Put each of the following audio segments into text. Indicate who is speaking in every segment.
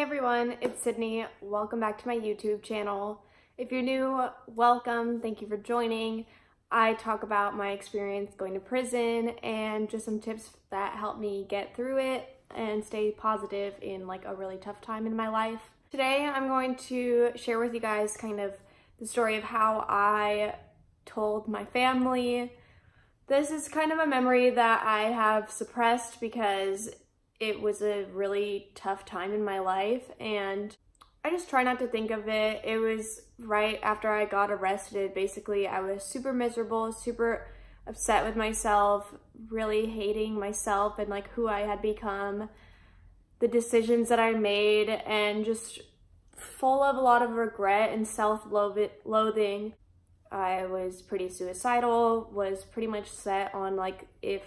Speaker 1: everyone, it's Sydney. Welcome back to my YouTube channel. If you're new, welcome. Thank you for joining. I talk about my experience going to prison and just some tips that helped me get through it and stay positive in like a really tough time in my life. Today I'm going to share with you guys kind of the story of how I told my family. This is kind of a memory that I have suppressed because it was a really tough time in my life and I just try not to think of it. It was right after I got arrested. Basically, I was super miserable, super upset with myself, really hating myself and like who I had become, the decisions that I made, and just full of a lot of regret and self-loathing. I was pretty suicidal, was pretty much set on like if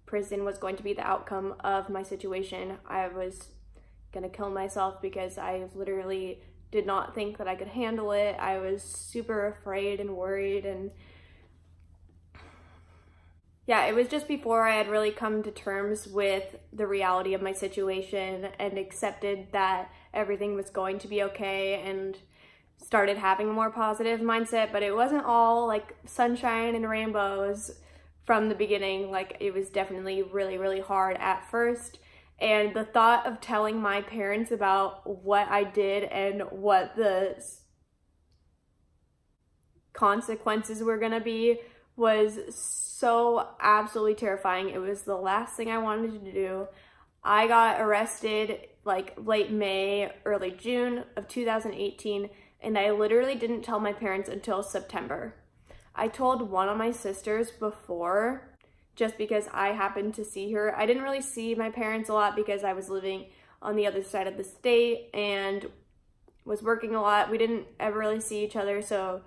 Speaker 1: prison was going to be the outcome of my situation, I was gonna kill myself because I literally did not think that I could handle it. I was super afraid and worried, and yeah, it was just before I had really come to terms with the reality of my situation and accepted that everything was going to be okay and started having a more positive mindset. But it wasn't all like sunshine and rainbows from the beginning. Like, it was definitely really hard at first. And the thought of telling my parents about what I did and what the consequences were gonna be was so absolutely terrifying. It was the last thing I wanted to do. I got arrested like late May, early June of 2018, and I literally didn't tell my parents until September. I told one of my sisters before, just because I happened to see her. I didn't really see my parents a lot because I was living on the other side of the state and was working a lot. We didn't ever really see each other, so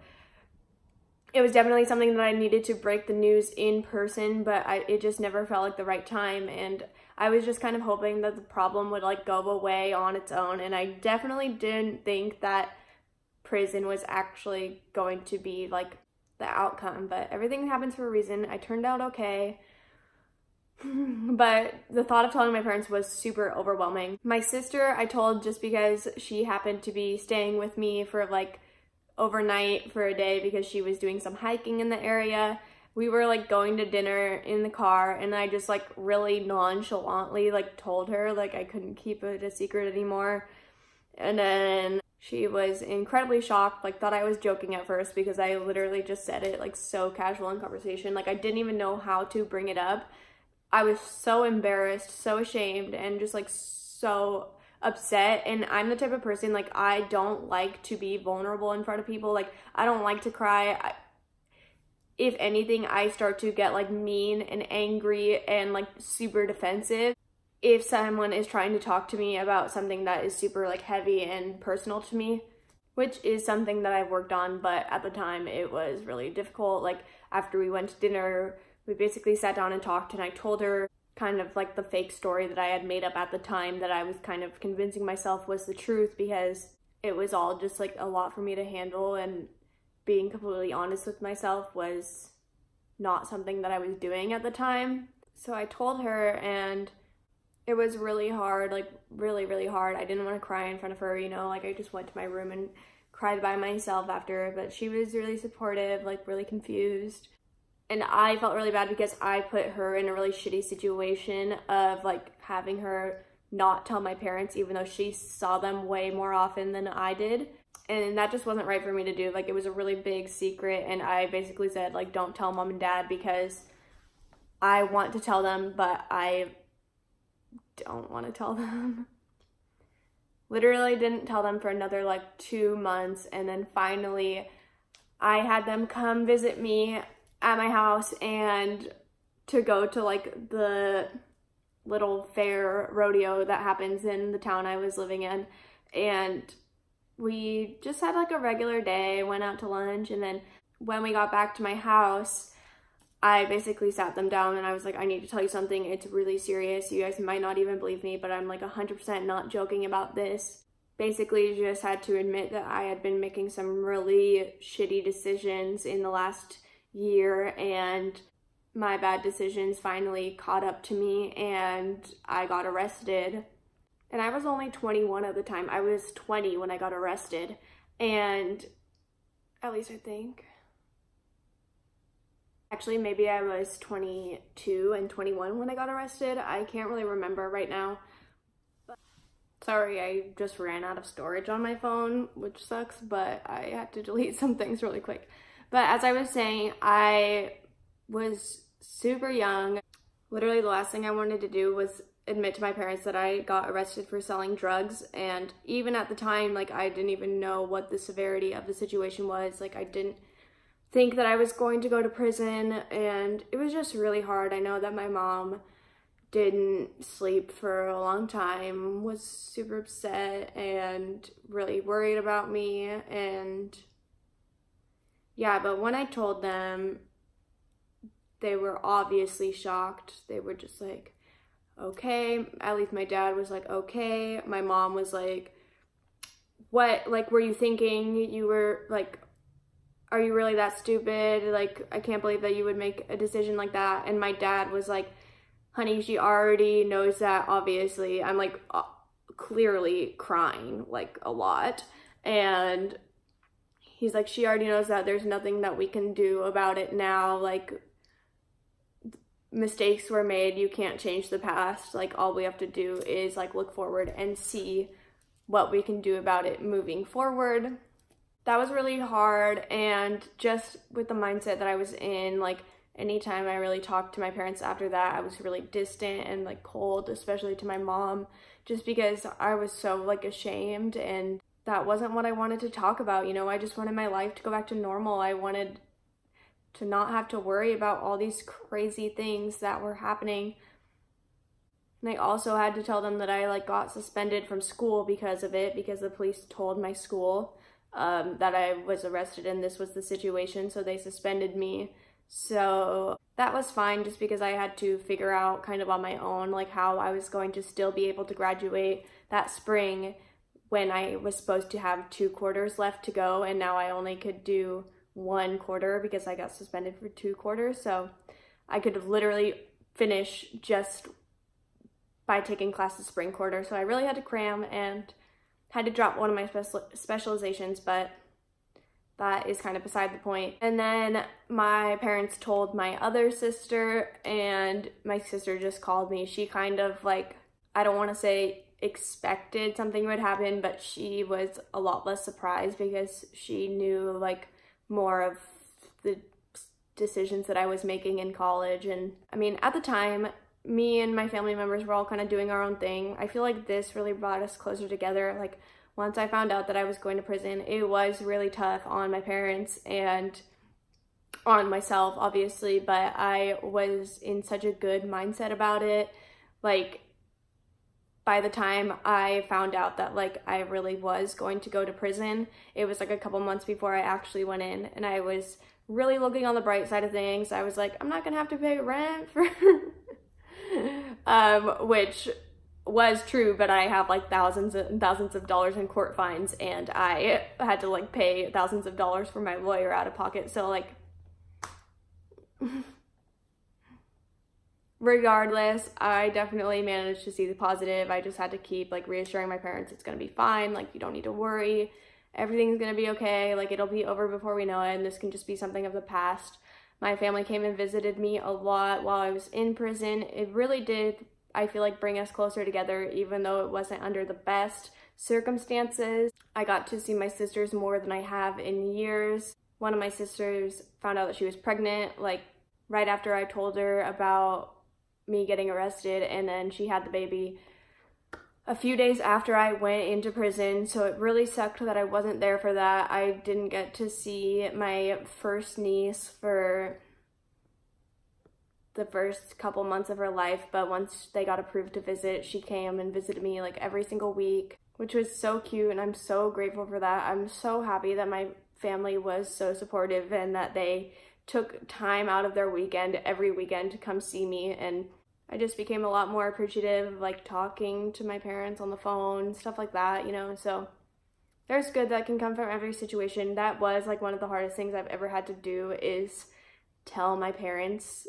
Speaker 1: it was definitely something that I needed to break the news in person, but it just never felt like the right time. And I was just kind of hoping that the problem would like go away on its own. And I definitely didn't think that prison was actually going to be like the outcome, but everything happens for a reason. I turned out okay. But the thought of telling my parents was super overwhelming. My sister I told just because she happened to be staying with me for like overnight for a day because she was doing some hiking in the area. We were like going to dinner in the car, and I just like really nonchalantly like told her like I couldn't keep it a secret anymore. And then she was incredibly shocked, like thought I was joking at first because I literally just said it like so casual in conversation. Like I didn't even know how to bring it up. I was so embarrassed, so ashamed, and just like so upset. And I'm the type of person, like I don't like to be vulnerable in front of people. Like I don't like to cry. If anything, I start to get like mean and angry and like super defensive if someone is trying to talk to me about something that is super like heavy and personal to me, which is something that I've worked on, but at the time it was really difficult. Like after we went to dinner, we basically sat down and talked, and I told her kind of like the fake story that I had made up at the time that I was kind of convincing myself was the truth, because it was all just like a lot for me to handle, and being completely honest with myself was not something that I was doing at the time. So I told her, and it was really hard, like really hard. I didn't want to cry in front of her, you know, like I just went to my room and cried by myself after, but she was really supportive, like really confused. And I felt really bad because I put her in a really shitty situation of like having her not tell my parents, even though she saw them way more often than I did. And that just wasn't right for me to do. Like it was a really big secret, and I basically said like, don't tell mom and dad because I want to tell them, but I don't want to tell them. Literally didn't tell them for another like 2 months, and then finally I had them come visit me at my house and to go to like the little fair rodeo that happens in the town I was living in. And we just had like a regular day, went out to lunch, and then when we got back to my house, I basically sat them down and I was like, I need to tell you something. It's really serious. You guys might not even believe me, but I'm like 100% not joking about this. Basically, just had to admit that I had been making some really shitty decisions in the last year, and my bad decisions finally caught up to me and I got arrested. And I was only 21 at the time. I was 20 when I got arrested, and at least I think. Actually, maybe I was 22 and 21 when I got arrested. I can't really remember right now. But sorry, I just ran out of storage on my phone, which sucks, but I had to delete some things really quick. But as I was saying, I was super young. Literally the last thing I wanted to do was admit to my parents that I got arrested for selling drugs, and even at the time, like, I didn't even know what the severity of the situation was. Like, I didn't think that I was going to go to prison, and it was just really hard. I know that my mom didn't sleep for a long time, was super upset and really worried about me, and yeah, but when I told them, they were obviously shocked. They were just like, okay. At least my dad was like, okay. My mom was like, what, like, were you thinking? You were like, are you really that stupid? Like, I can't believe that you would make a decision like that. And my dad was like, honey, she already knows that, obviously. I'm like clearly crying like a lot. And he's like, she already knows that. There's nothing that we can do about it now. Like, mistakes were made. You can't change the past. Like, all we have to do is like look forward and see what we can do about it moving forward. That was really hard, and just with the mindset that I was in, like, anytime I really talked to my parents after that, I was really distant and like cold, especially to my mom, just because I was so like ashamed, and that wasn't what I wanted to talk about. You know, I just wanted my life to go back to normal. I wanted to not have to worry about all these crazy things that were happening. And I also had to tell them that I like got suspended from school because of it, because the police told my school that I was arrested and this was the situation, so they suspended me. So that was fine, just because I had to figure out kind of on my own like how I was going to still be able to graduate that spring when I was supposed to have 2 quarters left to go, and now I only could do 1 quarter because I got suspended for 2 quarters. So I could have literally finish just by taking classes spring quarter. So I really had to cram and had to drop one of my specializations, but that is kind of beside the point. And then my parents told my other sister, and my sister just called me. She kind of like, I don't want to say expected something would happen, but she was a lot less surprised because she knew like more of the decisions that I was making in college. And I mean, at the time, me and my family members were all kind of doing our own thing. I feel like this really brought us closer together. Like, once I found out that I was going to prison, it was really tough on my parents and on myself, obviously, but I was in such a good mindset about it. Like, by the time I found out that like I really was going to go to prison, it was like a couple months before I actually went in, and I was really looking on the bright side of things. I was like, I'm not gonna have to pay rent for which was true, but I have like thousands and thousands of dollars in court fines, and I had to like pay thousands of dollars for my lawyer out of pocket. So like, regardless, I definitely managed to see the positive. I just had to keep like reassuring my parents it's gonna be fine, like you don't need to worry, everything's gonna be okay, like it'll be over before we know it, and this can just be something of the past. My family came and visited me a lot while I was in prison. It really did, I feel like, bring us closer together, even though it wasn't under the best circumstances. I got to see my sisters more than I have in years. One of my sisters found out that she was pregnant like right after I told her about me getting arrested, and then she had the baby a few days after I went into prison, so it really sucked that I wasn't there for that. I didn't get to see my first niece for the first couple months of her life, but once they got approved to visit, she came and visited me like every single week, which was so cute, and I'm so grateful for that. I'm so happy that my family was so supportive and that they took time out of their weekend every weekend to come see me, and I just became a lot more appreciative, like talking to my parents on the phone, stuff like that, you know. So there's good that can come from every situation. That was like one of the hardest things I've ever had to do, is tell my parents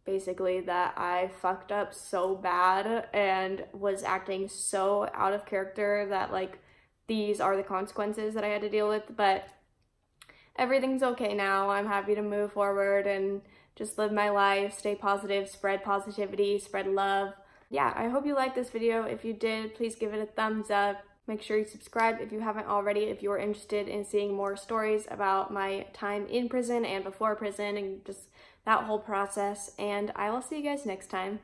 Speaker 1: basically that I fucked up so bad and was acting so out of character that like these are the consequences that I had to deal with. But everything's okay now. I'm happy to move forward and just live my life, stay positive, spread positivity, spread love. Yeah, I hope you liked this video. If you did, please give it a thumbs up. Make sure you subscribe if you haven't already, if you're interested in seeing more stories about my time in prison and before prison and just that whole process. And I will see you guys next time.